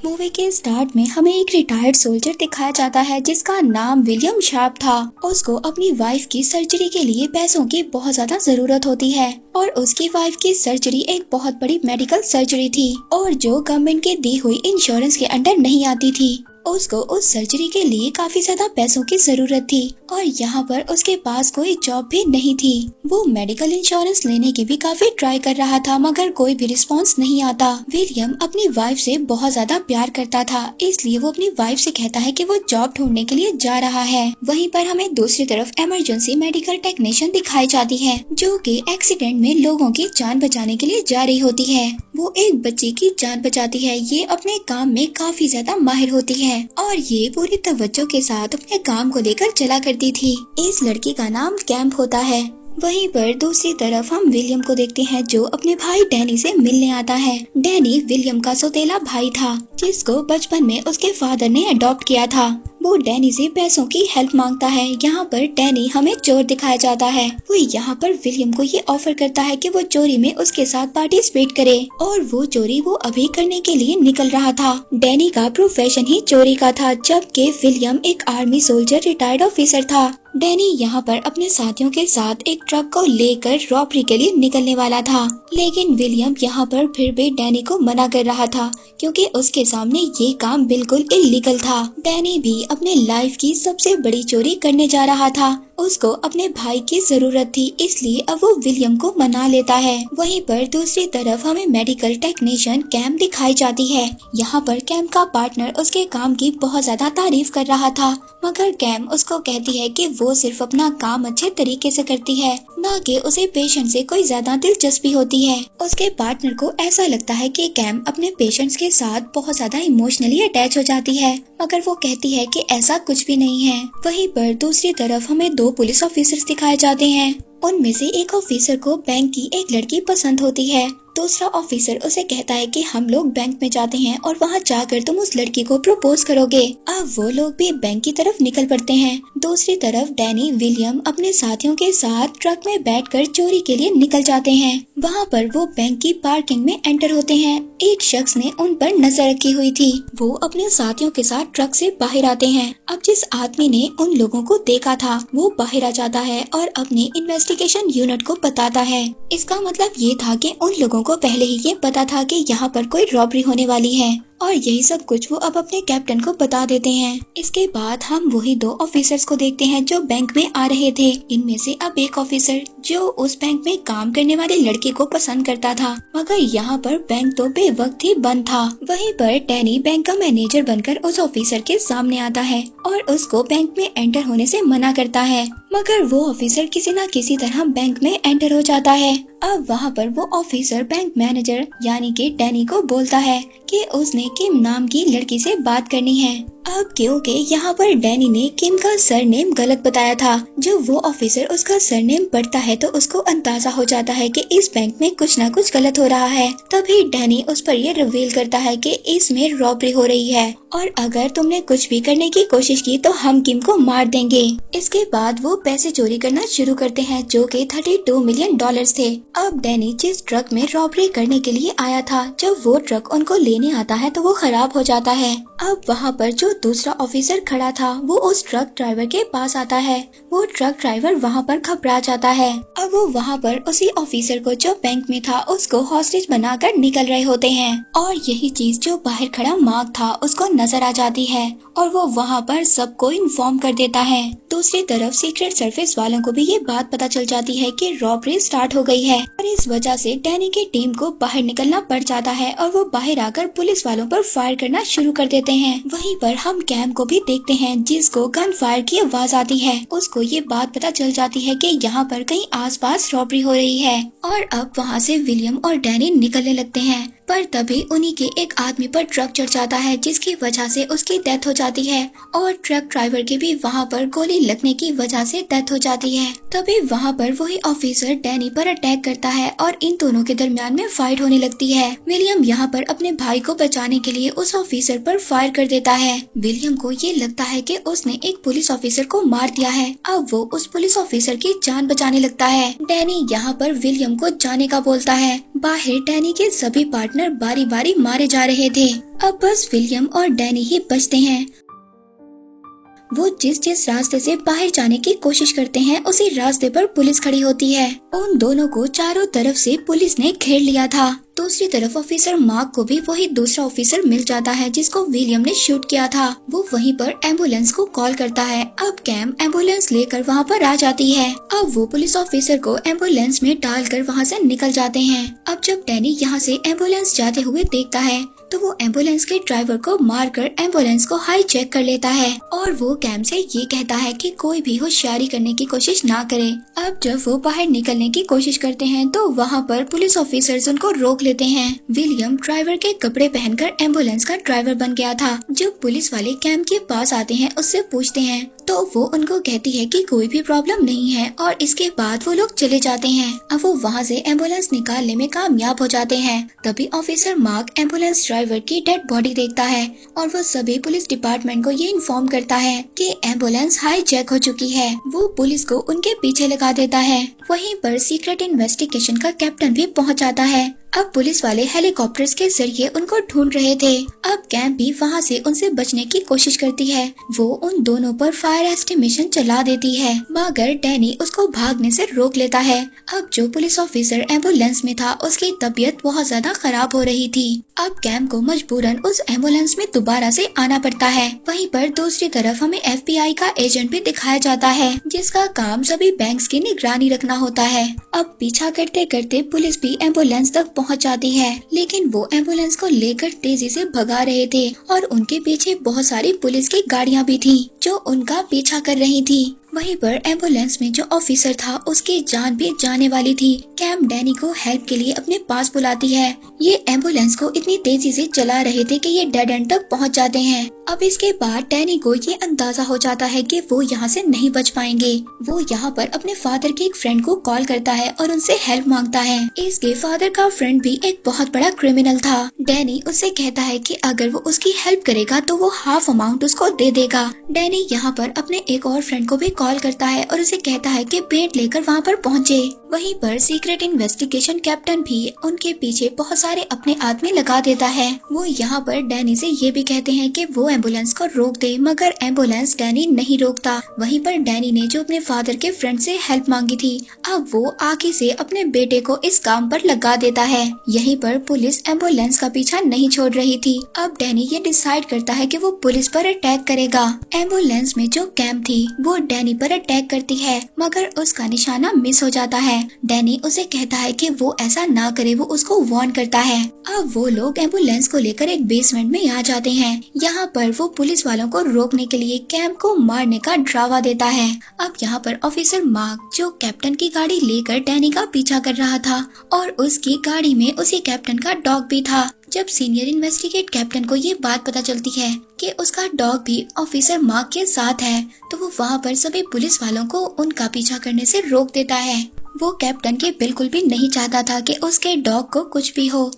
Movie के start में हमें एक रिटायर्ड सोल्जर दिखाया जाता है जिसका नाम विलियम शार्प था। उसको अपनी वाइफ की सर्जरी के लिए पैसों की बहुत ज्यादा जरूरत होती है और उसकी वाइफ की सर्जरी एक बहुत बड़ी मेडिकल सर्जरी थी और जो गवर्नमेंट के दी हुई इंश्योरेंस के अंडर नहीं आती थी। उसको उस सर्जरी के लिए काफी ज्यादा पैसों की जरूरत थी और यहाँ पर उसके पास कोई जॉब भी नहीं थी। वो मेडिकल इंश्योरेंस लेने की भी काफी ट्राई कर रहा था मगर कोई भी रिस्पांस नहीं आता। विलियम अपनी वाइफ से बहुत ज्यादा प्यार करता था, इसलिए वो अपनी वाइफ से कहता है कि वो जॉब ढूंढने के लिए जा रहा है। वहीं पर हमें दूसरी तरफ इमरजेंसी मेडिकल टेक्नीशियन दिखाई जाती है जो कि एक्सीडेंट में लोगों की जान बचाने के लिए जा रही होती है। वो एक बच्चे की जान बचाती है। ये अपने काम में काफी ज्यादा माहिर होती है और ये पूरी तवज्जो के साथ अपने काम को लेकर चला करती थी। इस लड़की का नाम कैंप होता है। वहीं पर दूसरी तरफ हम विलियम को देखते हैं जो अपने भाई डैनी से मिलने आता है। डैनी विलियम का सौतेला भाई था जिसको बचपन में उसके फादर ने अडॉप्ट किया था। वो डैनी से पैसों की हेल्प मांगता है। यहाँ पर डैनी हमें चोर दिखाया जाता है। वो यहाँ पर विलियम को ये ऑफर करता है कि वो चोरी में उसके साथ पार्टिसिपेट करे और वो चोरी वो अभी करने के लिए निकल रहा था। डैनी का प्रोफेशन ही चोरी का था जबकि विलियम एक आर्मी सोल्जर रिटायर्ड ऑफिसर था। डैनी यहाँ पर अपने साथियों के साथ एक ट्रक को लेकर रॉबरी के लिए निकलने वाला था, लेकिन विलियम यहाँ पर फिर भी डैनी को मना कर रहा था क्योंकि उसके सामने ये काम बिल्कुल इलीगल था। डैनी भी अपने लाइफ की सबसे बड़ी चोरी करने जा रहा था। उसको अपने भाई की जरूरत थी, इसलिए अब वो विलियम को मना लेता है। वहीं पर दूसरी तरफ हमें मेडिकल टेक्नीशियन कैम दिखाई जाती है। यहाँ पर कैम का पार्टनर उसके काम की बहुत ज्यादा तारीफ कर रहा था मगर कैम उसको कहती है कि वो सिर्फ अपना काम अच्छे तरीके से करती है, न कि उसे पेशेंट से कोई ज्यादा दिलचस्पी होती है। उसके पार्टनर को ऐसा लगता है कि कैम अपने पेशेंट्स के साथ बहुत ज्यादा इमोशनली अटैच हो जाती है मगर वो कहती है कि ऐसा कुछ भी नहीं है। वहीं पर दूसरी तरफ हमें दो पुलिस ऑफिसर्स दिखाए जाते हैं। उनमें से एक ऑफिसर को बैंक की एक लड़की पसंद होती है। दूसरा ऑफिसर उसे कहता है कि हम लोग बैंक में जाते हैं और वहां जाकर तुम उस लड़की को प्रपोज करोगे। अब वो लोग भी बैंक की तरफ निकल पड़ते हैं। दूसरी तरफ डैनी विलियम अपने साथियों के साथ ट्रक में बैठकर चोरी के लिए निकल जाते हैं। वहां पर वो बैंक की पार्किंग में एंटर होते हैं। एक शख्स ने उन पर नजर रखी हुई थी। वो अपने साथियों के साथ ट्रक से बाहर आते हैं। अब जिस आदमी ने उन लोगों को देखा था वो बाहर आ जाता है और अपने इन्वेस्टिगेशन यूनिट को बताता है। इसका मतलब ये था कि उन लोगों को पहले ही ये पता था कि यहाँ पर कोई रॉबरी होने वाली है और यही सब कुछ वो अब अपने कैप्टन को बता देते हैं। इसके बाद हम वही दो ऑफिसर्स को देखते हैं जो बैंक में आ रहे थे। इनमें से अब एक ऑफिसर जो उस बैंक में काम करने वाले लड़के को पसंद करता था मगर यहाँ पर बैंक तो बेवक्त ही बंद था। वहीं पर डैनी बैंक का मैनेजर बनकर उस ऑफिसर के सामने आता है और उसको बैंक में एंटर होने से मना करता है मगर वो ऑफिसर किसी न किसी तरह बैंक में एंटर हो जाता है। अब वहाँ पर वो ऑफिसर बैंक मैनेजर यानी कि डैनी को बोलता है कि उसने किम नाम की लड़की से बात करनी है। अब क्योंकि यहाँ पर डैनी ने किम का सरनेम गलत बताया था, जब वो ऑफिसर उसका सरनेम पढ़ता है तो उसको अंदाजा हो जाता है कि इस बैंक में कुछ न कुछ गलत हो रहा है। तभी डैनी उस पर ये रिवील करता है कि इसमें रॉबरी हो रही है और अगर तुमने कुछ भी करने की कोशिश की तो हम किम को मार देंगे। इसके बाद वो पैसे चोरी करना शुरू करते हैं जो कि $32 मिलियन थे। अब डैनी जिस ट्रक में रॉबरी करने के लिए आया था, जब वो ट्रक उनको लेने आता है तो वो खराब हो जाता है। अब वहाँ पर जो दूसरा ऑफिसर खड़ा था वो उस ट्रक ड्राइवर के पास आता है। वो ट्रक ड्राइवर वहाँ पर घबरा जाता है। अब वो वहाँ पर उसी ऑफिसर को जो बैंक में था उसको हॉस्टेज बनाकर निकल रहे होते हैं और यही चीज जो बाहर खड़ा मार्क था उसको नजर आ जाती है और वो वहाँ पर सबको इन्फॉर्म कर देता है। दूसरी तरफ सीक्रेट सर्विस वालों को भी ये बात पता चल जाती है कि रॉबरी स्टार्ट हो गई है और इस वजह से डैनी की टीम को बाहर निकलना पड़ जाता है और वो बाहर आकर पुलिस वालों पर फायर करना शुरू कर देते हैं। वहीं पर हम कैम को भी देखते हैं जिसको गन फायर की आवाज आती है। उसको ये बात पता चल जाती है कि यहाँ पर कहीं आसपास रॉबरी हो रही है और अब वहाँ से विलियम और डैनी निकलने लगते हैं। पर तभी उन्हीं के एक आदमी पर ट्रक चढ़ जाता है जिसकी वजह से उसकी डेथ हो जाती है और ट्रक ड्राइवर की भी वहाँ पर गोली लगने की वजह से डेथ हो जाती है। तभी वहाँ पर वही ऑफिसर डैनी पर अटैक करता है और इन दोनों के दरमियान में फाइट होने लगती है। विलियम यहाँ पर अपने भाई को बचाने के लिए उस ऑफिसर पर फायर कर देता है। विलियम को ये लगता है कि उसने एक पुलिस ऑफिसर को मार दिया है। अब वो उस पुलिस ऑफिसर की जान बचाने लगता है। डैनी यहाँ पर विलियम को जाने का बोलता है। बाहर डैनी के सभी पार्टनर पार्टनर बारी बारी मारे जा रहे थे। अब बस विलियम और डैनी ही बचते हैं। वो जिस जिस रास्ते से बाहर जाने की कोशिश करते हैं उसी रास्ते पर पुलिस खड़ी होती है। उन दोनों को चारों तरफ से पुलिस ने घेर लिया था। दूसरी तरफ ऑफिसर मार्क को भी वही दूसरा ऑफिसर मिल जाता है जिसको विलियम ने शूट किया था। वो वहीं पर एम्बुलेंस को कॉल करता है। अब कैम एम्बुलेंस लेकर वहाँ पर आ जाती है। अब वो पुलिस ऑफिसर को एम्बुलेंस में डालकर वहाँ से निकल जाते हैं। अब जब डैनी यहाँ से एम्बुलेंस जाते हुए देखता है तो वो एम्बुलेंस के ड्राइवर को मारकर एम्बुलेंस को हाईजैक कर लेता है और वो कैम से ये कहता है कि कोई भी होशियारी करने की कोशिश ना करे। अब जब वो बाहर निकलने की कोशिश करते हैं तो वहाँ पर पुलिस ऑफिसर्स उनको रोक लेते हैं। विलियम ड्राइवर के कपड़े पहनकर एम्बुलेंस का ड्राइवर बन गया था। जब पुलिस वाले कैम के पास आते हैं उससे पूछते हैं तो वो उनको कहती है कि कोई भी प्रॉब्लम नहीं है और इसके बाद वो लोग चले जाते हैं। अब वो वहाँ से एम्बुलेंस निकालने में कामयाब हो जाते हैं। तभी ऑफिसर मार्क एम्बुलेंस ड्राइवर की डेड बॉडी देखता है और वो सभी पुलिस डिपार्टमेंट को ये इन्फॉर्म करता है कि एम्बुलेंस हाईजैक हो चुकी है। वो पुलिस को उनके पीछे लगा देता है। वहीं पर सीक्रेट इन्वेस्टिगेशन का कैप्टन भी पहुंच जाता है। अब पुलिस वाले हेलीकॉप्टर्स के जरिए उनको ढूंढ रहे थे। अब कैम भी वहाँ से उनसे बचने की कोशिश करती है। वो उन दोनों पर फायर एस्टिमेशन चला देती है मगर डैनी उसको भागने से रोक लेता है। अब जो पुलिस ऑफिसर एम्बुलेंस में था उसकी तबीयत बहुत ज्यादा खराब हो रही थी। अब कैम को मजबूरन उस एम्बुलेंस में दोबारा से आना पड़ता है। वहीं पर दूसरी तरफ हमें FBI का एजेंट भी दिखाया जाता है जिसका काम सभी बैंक्स की निगरानी रखना होता है। अब पीछा करते करते पुलिस भी एम्बुलेंस तक पहुंच जाती है लेकिन वो एम्बुलेंस को लेकर तेजी से भगा रहे थे और उनके पीछे बहुत सारी पुलिस की गाड़ियां भी थी जो उनका पीछा कर रही थी। वहीं पर एम्बुलेंस में जो ऑफिसर था उसकी जान भी जाने वाली थी। कैम डैनी को हेल्प के लिए अपने पास बुलाती है। ये एम्बुलेंस को इतनी तेजी से चला रहे थे कि ये डेड एंड तक पहुंच जाते हैं। अब इसके बाद डैनी को ये अंदाजा हो जाता है कि वो यहाँ से नहीं बच पाएंगे। वो यहाँ पर अपने फादर के एक फ्रेंड को कॉल करता है और उनसे हेल्प मांगता है। इसके फादर का फ्रेंड भी एक बहुत बड़ा क्रिमिनल था। डैनी उससे कहता है कि अगर वो उसकी हेल्प करेगा तो वो हाफ अमाउंट उसको दे देगा। डैनी यहाँ पर अपने एक और फ्रेंड को भी कॉल करता है और उसे कहता है कि पेट लेकर वहाँ पर पहुँचे। वहीं पर सीक्रेट इन्वेस्टिगेशन कैप्टन भी उनके पीछे बहुत सारे अपने आदमी लगा देता है। वो यहाँ पर डैनी से ये भी कहते हैं कि वो एम्बुलेंस को रोक दे मगर एम्बुलेंस डैनी नहीं रोकता। वहीं पर डैनी ने जो अपने फादर के फ्रेंड से हेल्प मांगी थी अब वो आगे से अपने बेटे को इस काम पर लगा देता है। यहीं पर पुलिस एम्बुलेंस का पीछा नहीं छोड़ रही थी। अब डैनी ये डिसाइड करता है कि वो पुलिस पर अटैक करेगा। एम्बुलेंस में जो कैम थी वो डैनी पर अटैक करती है मगर उसका निशाना मिस हो जाता है। डैनी उसे कहता है कि वो ऐसा ना करे, वो उसको वार्न करता है। अब वो लोग एम्बुलेंस को लेकर एक बेसमेंट में आ जाते हैं। यहाँ पर वो पुलिस वालों को रोकने के लिए कैम को मारने का ड्रावा देता है। अब यहाँ पर ऑफिसर मार्क जो कैप्टन की गाड़ी लेकर डैनी का पीछा कर रहा था और उसकी गाड़ी में उसी कैप्टन का डॉग भी था। जब सीनियर इन्वेस्टिगेट कैप्टन को ये बात पता चलती है कि उसका डॉग भी ऑफिसर मार्क के साथ है तो वो वहाँ पर सभी पुलिस वालों को उनका पीछा करने से रोक देता है। वो कैप्टन के बिल्कुल भी नहीं चाहता था कि उसके डॉग को कुछ भी हो।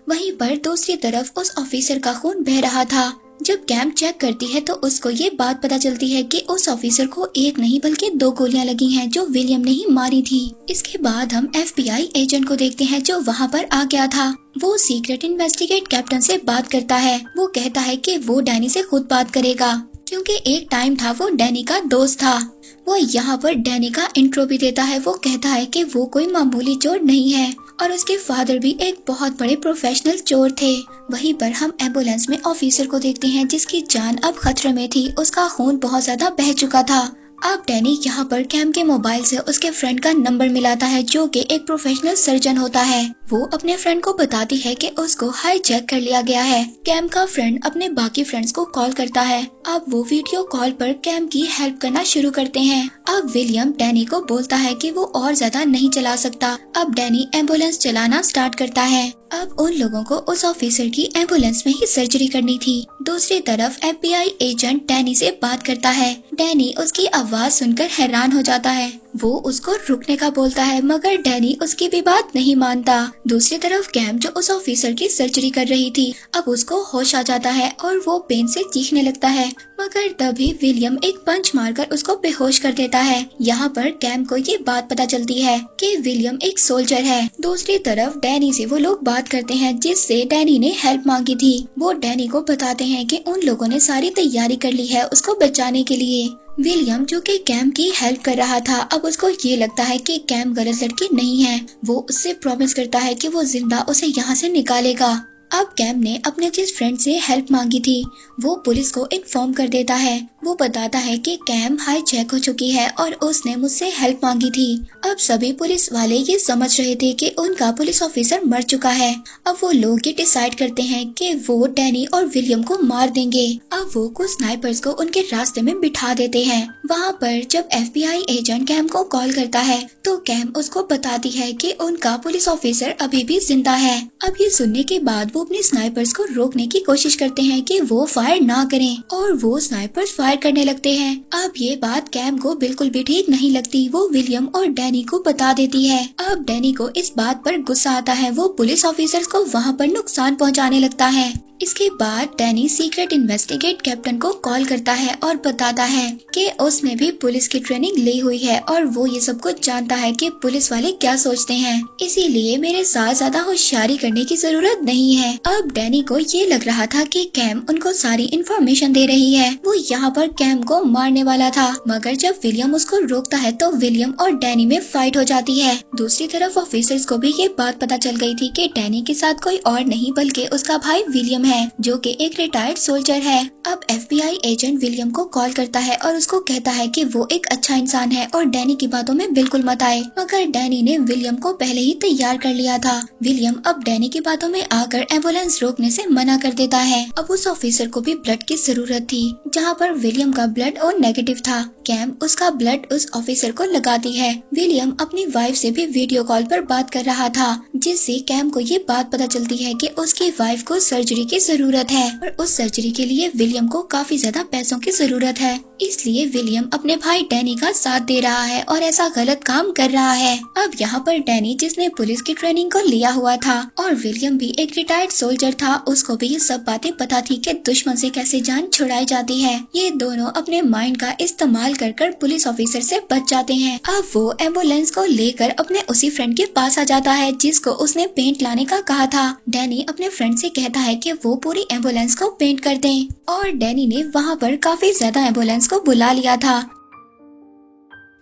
वहीं पर दूसरी तरफ उस ऑफिसर का खून बह रहा था। जब कैम चेक करती है तो उसको ये बात पता चलती है कि उस ऑफिसर को एक नहीं बल्कि 2 गोलियां लगी हैं जो विलियम ने ही मारी थी। इसके बाद हम FBI एजेंट को देखते हैं जो वहाँ पर आ गया था। वो सीक्रेट इन्वेस्टिगेट कैप्टन से बात करता है। वो कहता है कि वो डैनी से खुद बात करेगा क्योंकि एक टाइम था वो डैनी का दोस्त था। वो यहाँ पर डैनी का इंट्रो भी देता है। वो कहता है कि वो कोई मामूली चोर नहीं है और उसके फादर भी एक बहुत बड़े प्रोफेशनल चोर थे। वहीं पर हम एम्बुलेंस में ऑफिसर को देखते हैं जिसकी जान अब खतरे में थी। उसका खून बहुत ज्यादा बह चुका था। अब डैनी यहाँ पर कैम के मोबाइल से उसके फ्रेंड का नंबर मिलाता है जो कि एक प्रोफेशनल सर्जन होता है। वो अपने फ्रेंड को बताती है कि उसको हाईजैक कर लिया गया है। कैम का फ्रेंड अपने बाकी फ्रेंड्स को कॉल करता है। अब वो वीडियो कॉल पर कैम की हेल्प करना शुरू करते हैं। अब विलियम डैनी को बोलता है कि वो और ज्यादा नहीं चला सकता। अब डैनी एम्बुलेंस चलाना स्टार्ट करता है। अब उन लोगों को उस ऑफिसर की एम्बुलेंस में ही सर्जरी करनी थी। दूसरी तरफ FBI एजेंट डैनी से बात करता है। डैनी उसकी आवाज सुनकर हैरान हो जाता है। वो उसको रुकने का बोलता है, मगर डैनी उसकी भी बात नहीं मानता। दूसरी तरफ कैम जो उस ऑफिसर की सर्जरी कर रही थी, अब उसको होश आ जाता है और वो पेन से चीखने लगता है, मगर तभी विलियम एक पंच मारकर उसको बेहोश कर देता है। यहाँ पर कैम को ये बात पता चलती है कि विलियम एक सोल्जर है। दूसरी तरफ डैनी से वो लोग बात करते हैं जिससे डैनी ने हेल्प मांगी थी। वो डैनी को बताते हैं कि उन लोगों ने सारी तैयारी कर ली है उसको बचाने के लिए। विलियम जो कि कैम की हेल्प कर रहा था, अब उसको ये लगता है कि कैम गलत लड़की नहीं है। वो उससे प्रॉमिस करता है कि वो जिंदा उसे यहाँ से निकालेगा। अब कैम ने अपने जिस फ्रेंड से हेल्प मांगी थी वो पुलिस को इन्फॉर्म कर देता है। वो बताता है कि कैम हाईजैक हो चुकी है और उसने मुझसे हेल्प मांगी थी। अब सभी पुलिस वाले ये समझ रहे थे कि उनका पुलिस ऑफिसर मर चुका है। अब वो लोग ये डिसाइड करते हैं कि वो डैनी और विलियम को मार देंगे। अब वो कुछ स्नाइपर्स को उनके रास्ते में बिठा देते हैं। वहाँ पर जब FBI एजेंट कैम को कॉल करता है तो कैम उसको बताती है कि उनका पुलिस ऑफिसर अभी भी जिंदा है। अब ये सुनने के बाद वो अपने स्नाइपर्स को रोकने की कोशिश करते हैं कि वो फायर ना करें और वो स्नाइपर्स फायर करने लगते हैं। अब ये बात कैम को बिल्कुल भी ठीक नहीं लगती। वो विलियम और डैनी को बता देती है। अब डैनी को इस बात पर गुस्सा आता है। वो पुलिस ऑफिसर्स को वहाँ पर नुकसान पहुँचाने लगता है। इसके बाद डैनी सीक्रेट इन्वेस्टिगेट कैप्टन को कॉल करता है और बताता है कि उसने भी पुलिस की ट्रेनिंग ली हुई है और वो ये सब कुछ जानता है कि पुलिस वाले क्या सोचते हैं, इसीलिए मेरे साथ ज्यादा होशियारी करने की जरूरत नहीं है। अब डैनी को ये लग रहा था कि कैम उनको सारी इन्फॉर्मेशन दे रही है। वो यहाँ पर कैम को मारने वाला था, मगर जब विलियम उसको रोकता है तो विलियम और डैनी में फाइट हो जाती है। दूसरी तरफ ऑफिसर्स को भी ये बात पता चल गई थी कि डैनी के साथ कोई और नहीं बल्कि उसका भाई विलियम है जो कि एक रिटायर्ड सोल्जर है। अब FBI एजेंट विलियम को कॉल करता है और उसको कहता है कि वो एक अच्छा इंसान है और डैनी की बातों में बिल्कुल मत आए, मगर डैनी ने विलियम को पहले ही तैयार कर लिया था। विलियम अब डैनी की बातों में आकर एम्बुलेंस रोकने से मना कर देता है। अब उस ऑफिसर को भी ब्लड की जरूरत थी, जहाँ पर विलियम का ब्लड और नेगेटिव था। कैम उसका ब्लड उस ऑफिसर को लगाती है। विलियम अपनी वाइफ से भी वीडियो कॉल पर बात कर रहा था, जिससे कैम को ये बात पता चलती है कि उसकी वाइफ को सर्जरी की जरूरत है और उस सर्जरी के लिए विलियम को काफी ज्यादा पैसों की जरूरत है। इसलिए विलियम अपने भाई डैनी का साथ दे रहा है और ऐसा गलत काम कर रहा है। अब यहाँ पर डैनी जिसने पुलिस की ट्रेनिंग को लिया हुआ था और विलियम भी एक रिटायर्ड सोल्जर था, उसको भी ये सब बातें पता थी कि दुश्मन से कैसे जान छुड़ाई जाती है। ये दोनों अपने माइंड का इस्तेमाल कर पुलिस ऑफिसर से बच जाते हैं। अब वो एम्बुलेंस को लेकर अपने उसी फ्रेंड के पास आ जाता है जिसको उसने पेंट लाने का कहा था। डैनी अपने फ्रेंड से कहता है कि वो पूरी एम्बुलेंस को पेंट कर दें और डैनी ने वहाँ पर काफी ज्यादा एम्बुलेंस को बुला लिया था।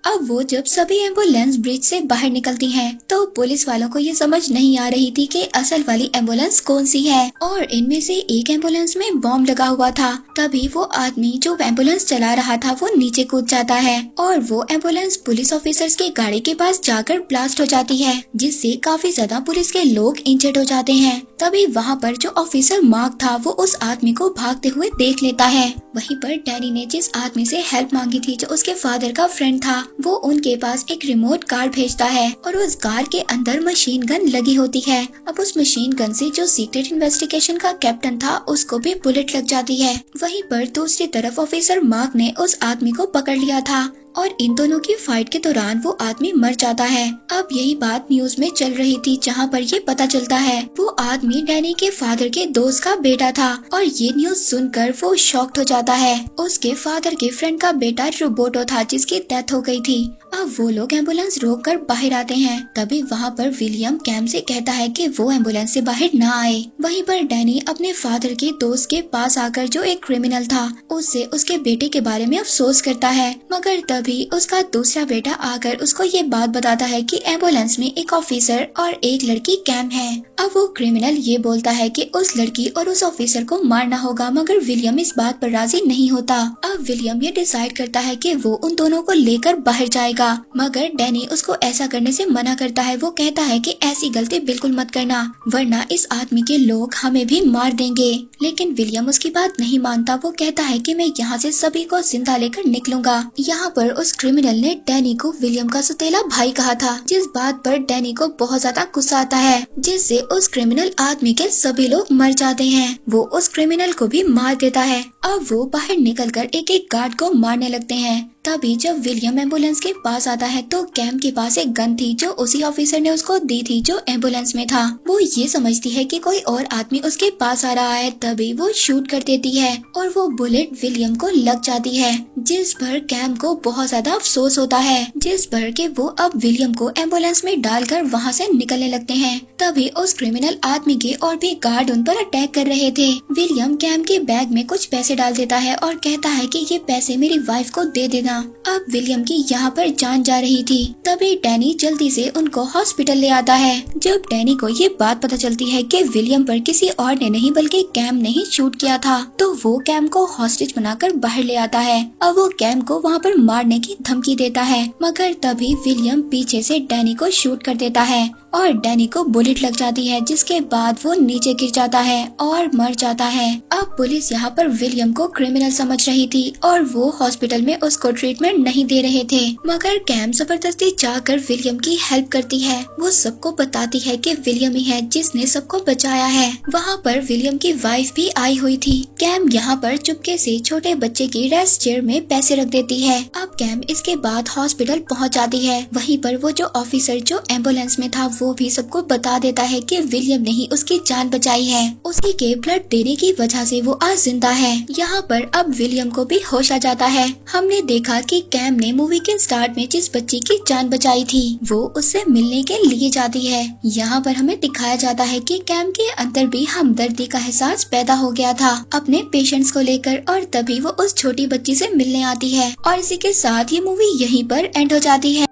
अब वो जब सभी एम्बुलेंस ब्रिज से बाहर निकलती हैं, तो पुलिस वालों को ये समझ नहीं आ रही थी कि असल वाली एम्बुलेंस कौन सी है और इनमें से एक एम्बुलेंस में बॉम्ब लगा हुआ था। तभी वो आदमी जो एम्बुलेंस चला रहा था वो नीचे कूद जाता है और वो एम्बुलेंस पुलिस ऑफिसर्स की गाड़ी के पास जाकर ब्लास्ट हो जाती है, जिससे काफी ज्यादा पुलिस के लोग इंजर्ड हो जाते हैं। तभी वहाँ पर जो ऑफिसर मार्क था वो उस आदमी को भागते हुए देख लेता है। वहीं पर डैनी ने जिस आदमी से हेल्प मांगी थी जो उसके फादर का फ्रेंड था, वो उनके पास एक रिमोट कार भेजता है और उस कार के अंदर मशीन गन लगी होती है। अब उस मशीन गन से जो सीक्रेट इन्वेस्टिगेशन का कैप्टन था उसको भी बुलेट लग जाती है। वहीं पर दूसरी तरफ ऑफिसर मार्क ने उस आदमी को पकड़ लिया था और इन दोनों की फाइट के दौरान वो आदमी मर जाता है। अब यही बात न्यूज में चल रही थी, जहाँ पर ये पता चलता है वो आदमी डैनी के फादर के दोस्त का बेटा था और ये न्यूज सुनकर वो शॉक्ड हो जाता है। उसके फादर के फ्रेंड का बेटा रोबोटो था जिसकी डेथ हो गई थी। अब वो लोग एम्बुलेंस रोककर बाहर आते हैं। तभी वहाँ पर विलियम कैम से कहता है कि वो एम्बुलेंस से बाहर ना आए। वहीं पर डैनी अपने फादर के दोस्त के पास आकर जो एक क्रिमिनल था उससे उसके बेटे के बारे में अफसोस करता है, मगर तभी उसका दूसरा बेटा आकर उसको ये बात बताता है कि एम्बुलेंस में एक ऑफिसर और एक लड़की कैम है। अब वो क्रिमिनल ये बोलता है कि उस लड़की और उस ऑफिसर को मारना होगा, मगर विलियम इस बात पर राजी नहीं होता। अब विलियम ये डिसाइड करता है कि वो उन दोनों को लेकर बाहर जाएगा, मगर डैनी उसको ऐसा करने से मना करता है। वो कहता है कि ऐसी गलती बिल्कुल मत करना, वरना इस आदमी के लोग हमें भी मार देंगे। लेकिन विलियम उसकी बात नहीं मानता। वो कहता है कि मैं यहाँ से सभी को जिंदा लेकर निकलूंगा। यहाँ पर उस क्रिमिनल ने डैनी को विलियम का सौतेला भाई कहा था, जिस बात पर डैनी को बहुत ज्यादा गुस्सा आता है, जिससे उस क्रिमिनल आदमी के सभी लोग मर जाते हैं। वो उस क्रिमिनल को भी मार देता है। अब वो बाहर निकलकर एक एक गार्ड को मारने लगते हैं। तभी जब विलियम एम्बुलेंस के पास आता है तो कैम के पास एक गन थी जो उसी ऑफिसर ने उसको दी थी जो एम्बुलेंस में था। वो ये समझती है कि कोई और आदमी उसके पास आ रहा है, तभी वो शूट कर देती है और वो बुलेट विलियम को लग जाती है, जिस पर कैम को बहुत ज्यादा अफसोस होता है, जिस पर के वो अब विलियम को एम्बुलेंस में डालकर वहाँ से निकलने लगते हैं। तभी उस क्रिमिनल आदमी के और भी गार्ड उन पर अटैक कर रहे थे। विलियम कैम के बैग में कुछ पैसे डाल देता है और कहता है कि ये पैसे मेरी वाइफ को दे देना। अब विलियम की यहाँ पर जान जा रही थी। तभी डैनी जल्दी से उनको हॉस्पिटल ले आता है। जब डैनी को ये बात पता चलती है कि विलियम पर किसी और ने नहीं बल्कि कैम ने ही शूट किया था, तो वो कैम को हॉस्टेज बनाकर बाहर ले आता है। अब वो कैम को वहाँ पर मारने की धमकी देता है, मगर तभी विलियम पीछे से डैनी को शूट कर देता है और डैनी को बुलेट लग जाती है, जिसके बाद वो नीचे गिर जाता है और मर जाता है। अब पुलिस यहाँ पर विलियम को क्रिमिनल समझ रही थी और वो हॉस्पिटल में उसको ट्रीटमेंट नहीं दे रहे थे, मगर कैम जबरदस्ती जाकर विलियम की हेल्प करती है। वो सबको बताती है कि विलियम ही है जिसने सबको बचाया है। वहाँ पर विलियम की वाइफ भी आई हुई थी। कैम यहाँ पर चुपके से छोटे बच्चे की रेस्ट चेयर में पैसे रख देती है। अब कैम इसके बाद हॉस्पिटल पहुँच जाती है। वहीं पर वो जो ऑफिसर जो एम्बुलेंस में था वो भी सबको बता देता है कि विलियम ने ही उसकी जान बचाई है। उसी के ब्लड देने की वजह से वो आज जिंदा है। यहाँ पर अब विलियम को भी होश आ जाता है। हमने देखा कि कैम ने मूवी के स्टार्ट में जिस बच्ची की जान बचाई थी वो उससे मिलने के लिए जाती है। यहाँ पर हमें दिखाया जाता है कि कैम के अंदर भी हमदर्दी का एहसास पैदा हो गया था अपने पेशेंट्स को लेकर, और तभी वो उस छोटी बच्ची से मिलने आती है। और इसी के साथ ये मूवी यहीं पर एंड हो जाती है।